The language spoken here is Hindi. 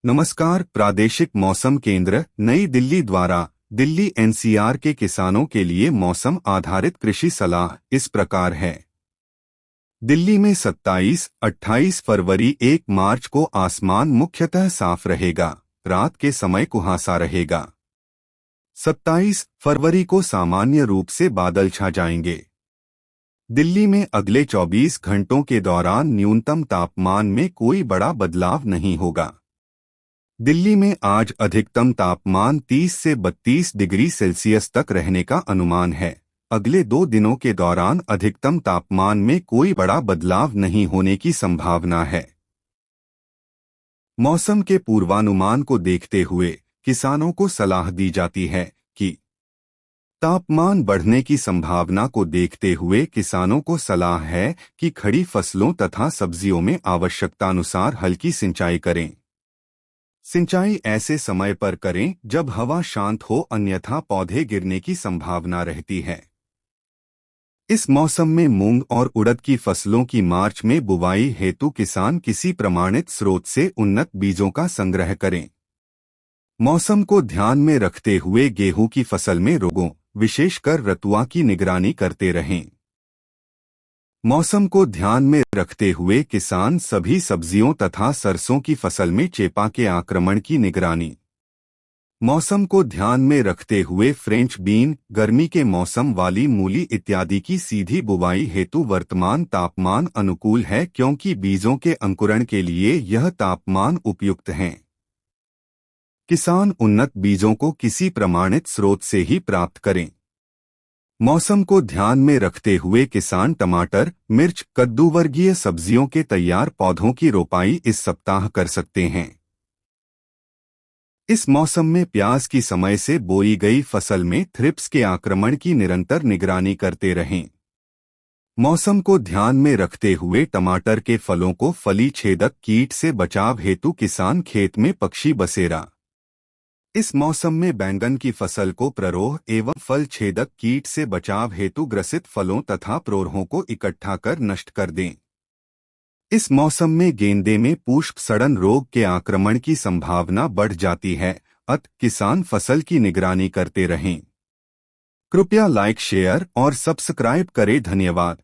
नमस्कार। प्रादेशिक मौसम केंद्र नई दिल्ली द्वारा दिल्ली एनसीआर के किसानों के लिए मौसम आधारित कृषि सलाह इस प्रकार है। दिल्ली में 27-28 फरवरी 1 मार्च को आसमान मुख्यतः साफ रहेगा, रात के समय कुहासा रहेगा। 27 फरवरी को सामान्य रूप से बादल छा जाएंगे। दिल्ली में अगले 24 घंटों के दौरान न्यूनतम तापमान में कोई बड़ा बदलाव नहीं होगा। दिल्ली में आज अधिकतम तापमान 30 से 32 डिग्री सेल्सियस तक रहने का अनुमान है। अगले 2 दिनों के दौरान अधिकतम तापमान में कोई बड़ा बदलाव नहीं होने की संभावना है। मौसम के पूर्वानुमान को देखते हुए किसानों को सलाह दी जाती है कि तापमान बढ़ने की संभावना को देखते हुए किसानों को सलाह है कि खड़ी फसलों तथा सब्जियों में आवश्यकतानुसार हल्की सिंचाई करें। सिंचाई ऐसे समय पर करें जब हवा शांत हो, अन्यथा पौधे गिरने की संभावना रहती है। इस मौसम में मूंग और उड़द की फसलों की मार्च में बुवाई हेतु किसान किसी प्रमाणित स्रोत से उन्नत बीजों का संग्रह करें। मौसम को ध्यान में रखते हुए गेहूं की फसल में रोगों, विशेषकर रतुआ की निगरानी करते रहें। मौसम को ध्यान में रखते हुए किसान सभी सब्जियों तथा सरसों की फसल में चेपा के आक्रमण की निगरानी। मौसम को ध्यान में रखते हुए फ्रेंच बीन, गर्मी के मौसम वाली मूली इत्यादि की सीधी बुवाई हेतु वर्तमान तापमान अनुकूल है, क्योंकि बीजों के अंकुरण के लिए यह तापमान उपयुक्त है। किसान उन्नत बीजों को किसी प्रमाणित स्रोत से ही प्राप्त करें। मौसम को ध्यान में रखते हुए किसान टमाटर, मिर्च, कद्दू वर्गीय सब्जियों के तैयार पौधों की रोपाई इस सप्ताह कर सकते हैं। इस मौसम में प्याज की समय से बोई गई फसल में थ्रिप्स के आक्रमण की निरंतर निगरानी करते रहें। मौसम को ध्यान में रखते हुए टमाटर के फलों को फली छेदक कीट से बचाव हेतु किसान खेत में पक्षी बसेरा। इस मौसम में बैंगन की फसल को प्ररोह एवं फल छेदक कीट से बचाव हेतु ग्रसित फलों तथा प्रोरहों को इकट्ठा कर नष्ट कर दें। इस मौसम में गेंदे में पुष्प सड़न रोग के आक्रमण की संभावना बढ़ जाती है, अतः किसान फसल की निगरानी करते रहें। कृपया लाइक, शेयर और सब्सक्राइब करें। धन्यवाद।